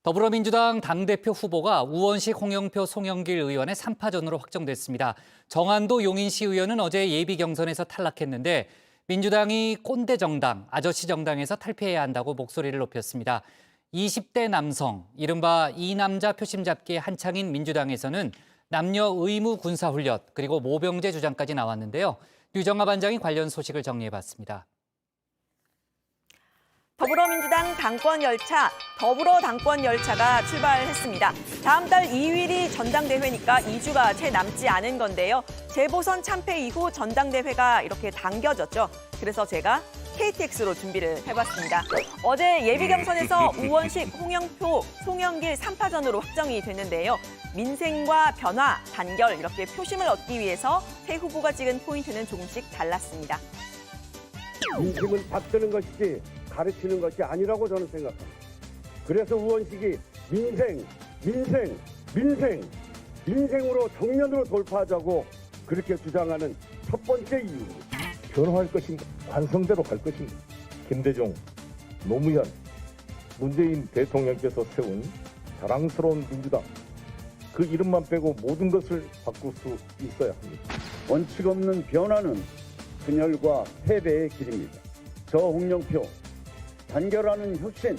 더불어민주당 당대표 후보가 우원식, 홍영표, 송영길 의원의 3파전으로 확정됐습니다. 정한도 용인시 의원은 어제 예비 경선에서 탈락했는데 민주당이 꼰대 정당, 아저씨 정당에서 탈피해야 한다고 목소리를 높였습니다. 20대 남성, 이른바 이남자 표심 잡기에 한창인 민주당에서는 남녀 의무 군사훈련 그리고 모병제 주장까지 나왔는데요. 류정아 반장이 관련 소식을 정리해봤습니다. 더불어민주당 당권 열차, 더불어 당권 열차가 출발했습니다. 다음 달 2일이 전당대회니까 2주가 채 남지 않은 건데요. 재보선 참패 이후 전당대회가 이렇게 당겨졌죠. 그래서 제가 KTX로 준비를 해봤습니다. 어제 예비 경선에서 우원식, 홍영표, 송영길 3파전으로 확정이 됐는데요. 민생과 변화, 단결 이렇게 표심을 얻기 위해서 세 후보가 찍은 포인트는 조금씩 달랐습니다. 민심은 받드는 것이지 가르치는 것이 아니라고 저는 생각합니다. 그래서 우원식이 민생으로 정면으로 돌파하자고 그렇게 주장하는 첫 번째 이유입니다. 변화할 것인가? 관성대로 갈 것인가? 김대중, 노무현, 문재인 대통령께서 세운 자랑스러운 민주당. 그 이름만 빼고 모든 것을 바꿀 수 있어야 합니다. 원칙 없는 변화는 분열과 패배의 길입니다. 저 홍영표, 단결하는 혁신,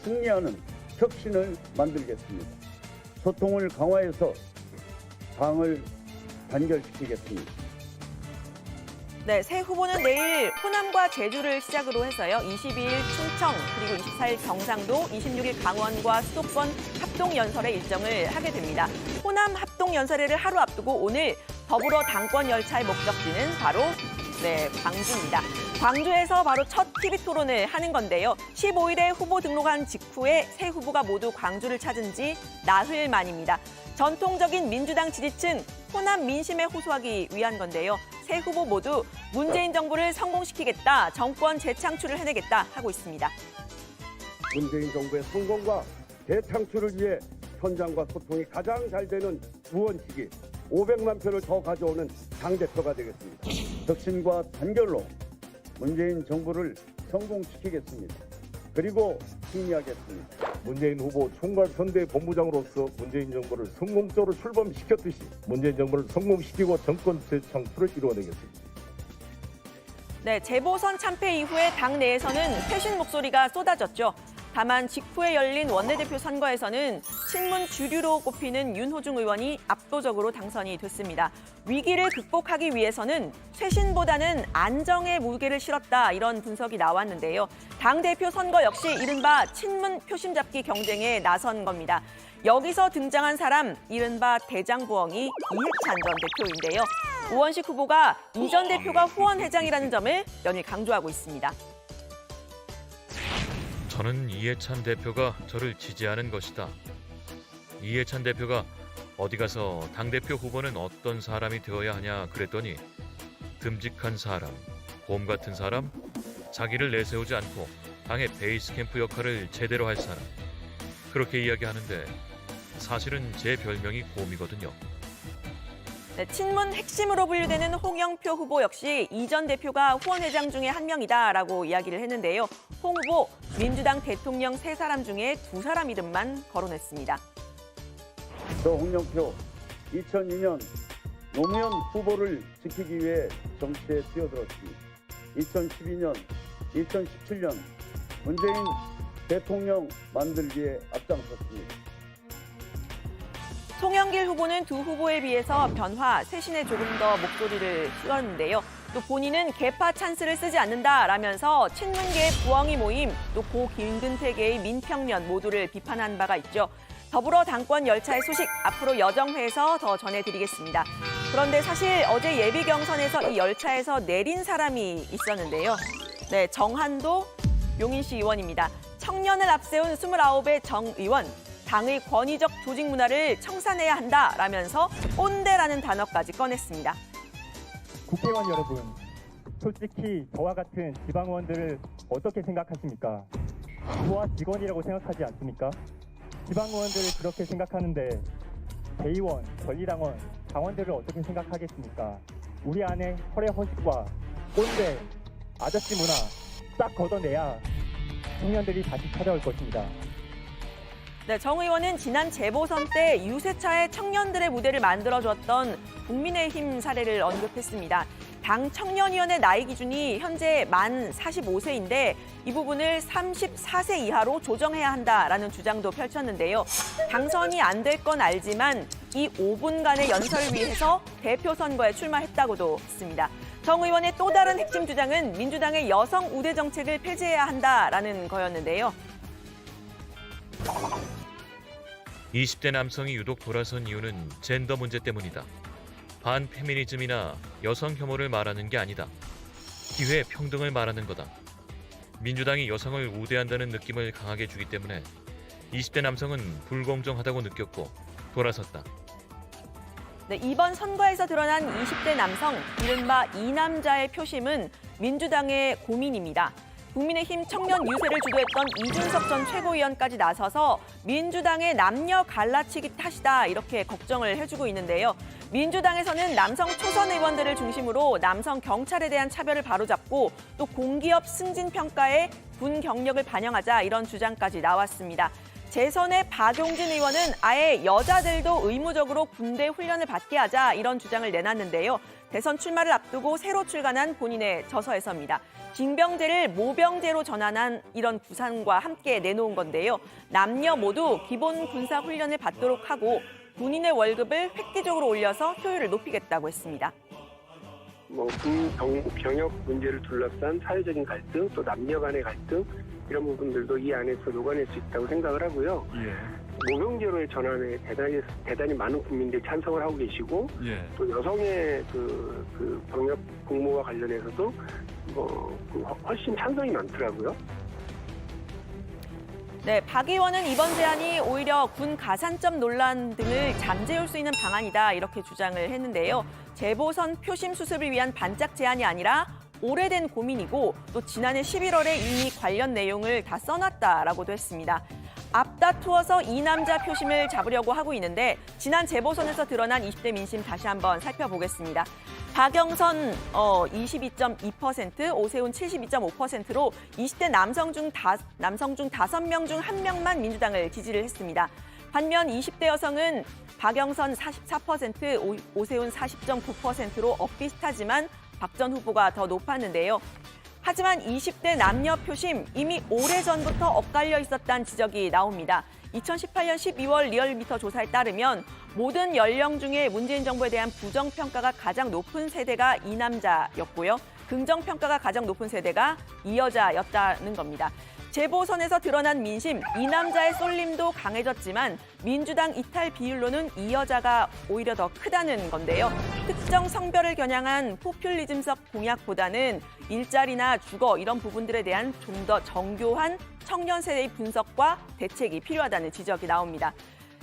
승리하는 혁신을 만들겠습니다. 소통을 강화해서 당을 단결시키겠습니다. 네, 새 후보는 내일 호남과 제주를 시작으로 해서요. 22일 충청, 그리고 24일 경상도, 26일 강원과 수도권 합동연설의 일정을 하게 됩니다. 호남 합동연설회를 하루 앞두고 오늘 더불어 당권 열차의 목적지는 바로 광주입니다. 광주에서 바로 첫 TV토론을 하는 건데요. 15일에 후보 등록한 직후에 새 후보가 모두 광주를 찾은 지 나흘 만입니다. 전통적인 민주당 지지층, 호남 민심에 호소하기 위한 건데요. 새 후보 모두 문재인 정부를 성공시키겠다, 정권 재창출을 해내겠다 하고 있습니다. 문재인 정부의 성공과 재창출을 위해 현장과 소통이 가장 잘 되는 우원식이 500만 표를 더 가져오는 당대표가 되겠습니다. 혁신과 단결로 문재인 정부를 성공시키겠습니다. 그리고 승리하겠습니다. 문재인 후보 총괄선대본부장으로서 문재인 정부를 성공적으로 출범시켰듯이 문재인 정부를 성공시키고 정권 재창출을 이루어내겠습니다. 네, 재보선 참패 이후에 당 내에서는 쇄신 목소리가 쏟아졌죠. 다만 직후에 열린 원내대표 선거에서는 친문 주류로 꼽히는 윤호중 의원이 압도적으로 당선이 됐습니다. 위기를 극복하기 위해서는 쇄신보다는 안정의 무게를 실었다, 이런 분석이 나왔는데요. 당대표 선거 역시 이른바 친문 표심 잡기 경쟁에 나선 겁니다. 여기서 등장한 사람, 이른바 대장부엉이 이해찬 전 대표인데요. 우원식 후보가 이 전 대표가 후원회장이라는 점을 연일 강조하고 있습니다. 저는 이해찬 대표가 저를 지지하는 것이다. 이해찬 대표가 어디 가서 당대표 후보는 어떤 사람이 되어야 하냐 그랬더니 듬직한 사람, 곰 같은 사람, 자기를 내세우지 않고 당의 베이스 캠프 역할을 제대로 할 사람. 그렇게 이야기하는데 사실은 제 별명이 곰이거든요. 네, 친문 핵심으로 분류되는 홍영표 후보 역시 이 전 대표가 후원회장 중에 한 명이다라고 이야기를 했는데요. 홍 후보, 민주당 대통령 3사람 중에 2사람 이름만 거론했습니다. 저 홍영표, 2002년 노무현 후보를 지키기 위해 정치에 뛰어들었습니다. 2012년, 2017년 문재인 대통령 만들기에 앞장섰습니다. 송영길 후보는 두 후보에 비해서 변화, 쇄신에 조금 더 목소리를 실었는데요. 또 본인은 개파 찬스를 쓰지 않는다라면서 친문계의 부엉이 모임, 또 고 김근태계의 민평면 모두를 비판한 바가 있죠. 더불어 당권 열차의 소식 앞으로 여정회에서 더 전해드리겠습니다. 그런데 사실 어제 예비 경선에서 이 열차에서 내린 사람이 있었는데요. 네, 정한도 용인시 의원입니다. 청년을 앞세운 29의 정 의원. 당의 권위적 조직 문화를 청산해야 한다라면서 꼰대라는 단어까지 꺼냈습니다. 국회의원 여러분, 솔직히 저와 같은 지방의원들을 어떻게 생각하십니까? 부하 직원이라고 생각하지 않습니까? 지방의원들을 그렇게 생각하는데 대의원, 권리당원, 당원들을 어떻게 생각하겠습니까? 우리 안에 허례허식과 꼰대, 아저씨 문화 싹 걷어내야 청년들이 다시 찾아올 것입니다. 네, 정 의원은 지난 재보선 때 유세차에 청년들의 무대를 만들어줬던 국민의힘 사례를 언급했습니다. 당 청년위원회 나이 기준이 현재 만 45세인데 이 부분을 34세 이하로 조정해야 한다라는 주장도 펼쳤는데요. 당선이 안 될 건 알지만 이 5분간의 연설을 위해서 대표 선거에 출마했다고도 했습니다. 정 의원의 또 다른 핵심 주장은 민주당의 여성 우대 정책을 폐지해야 한다라는 거였는데요. 20대 남성이 유독 돌아선 이유는 젠더 문제 때문이다. 반페미니즘이나 여성 혐오를 말하는 게 아니다. 기회 평등을 말하는 거다. 민주당이 여성을 우대한다는 느낌을 강하게 주기 때문에 20대 남성은 불공정하다고 느꼈고 돌아섰다. 네, 이번 선거에서 드러난 20대 남성, 이른바 이남자의 표심은 민주당의 고민입니다. 국민의힘 청년 유세를 주도했던 이준석 전 최고위원까지 나서서 민주당의 남녀 갈라치기 탓이다 이렇게 걱정을 해주고 있는데요. 민주당에서는 남성 초선 의원들을 중심으로 남성 경찰에 대한 차별을 바로잡고 또 공기업 승진 평가에 군 경력을 반영하자 이런 주장까지 나왔습니다. 재선의 박용진 의원은 아예 여자들도 의무적으로 군대 훈련을 받게 하자 이런 주장을 내놨는데요. 대선 출마를 앞두고 새로 출간한 본인의 저서에서입니다. 징병제를 모병제로 전환한 이런 구상과 함께 내놓은 건데요. 남녀 모두 기본 군사 훈련을 받도록 하고 군인의 월급을 획기적으로 올려서 효율을 높이겠다고 했습니다. 병역 문제를 둘러싼 사회적인 갈등, 또 남녀 간의 갈등 이런 부분들도 이 안에서 녹아낼 수 있다고 생각을 하고요. 모병제로의 전환에 대단히 많은 국민들이 찬성을 하고 계시고 또 여성의 그 병역 복무와 관련해서도 훨씬 찬성이 많더라고요. 네, 박 의원은 이번 제안이 오히려 군 가산점 논란 등을 잠재울 수 있는 방안이다 이렇게 주장을 했는데요. 재보선 표심 수습을 위한 반짝 제안이 아니라 오래된 고민이고 또 지난해 11월에 이미 관련 내용을 다 써놨다라고도 했습니다. 앞다투어서 이남자 표심을 잡으려고 하고 있는데 지난 재보선에서 드러난 20대 민심 다시 한번 살펴보겠습니다. 박영선 22.2%, 오세훈 72.5%로 20대 남성 중 5명 중 1명만 민주당을 지지를 했습니다. 반면 20대 여성은 박영선 44%, 오세훈 40.9%로 엇비슷하지만 박 전 후보가 더 높았는데요. 하지만 20대 남녀 표심 이미 오래전부터 엇갈려 있었다는 지적이 나옵니다. 2018년 12월 리얼미터 조사에 따르면 모든 연령 중에 문재인 정부에 대한 부정평가가 가장 높은 세대가 이남자였고요. 긍정평가가 가장 높은 세대가 이여자였다는 겁니다. 재보선에서 드러난 민심, 이남자의 쏠림도 강해졌지만 민주당 이탈 비율로는 이여자가 오히려 더 크다는 건데요. 특정 성별을 겨냥한 포퓰리즘적 공약보다는 일자리나 주거 이런 부분들에 대한 좀 더 정교한 청년 세대의 분석과 대책이 필요하다는 지적이 나옵니다.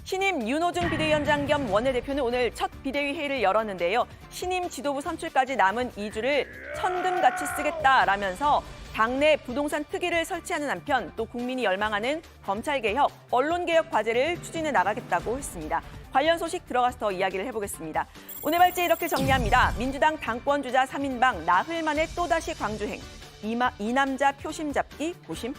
신임 윤호중 비대위원장 겸 원내대표는 오늘 첫 비대위 회의를 열었는데요. 신임 지도부 선출까지 남은 2주를 천금같이 쓰겠다라면서 당내 부동산 특위를 설치하는 한편 또 국민이 열망하는 검찰개혁, 언론개혁 과제를 추진해 나가겠다고 했습니다. 관련 소식 들어가서 더 이야기를 해보겠습니다. 오늘 발제 이렇게 정리합니다. 민주당 당권주자 3인방 나흘 만에 또다시 광주행. 이남자 표심 잡기 고심.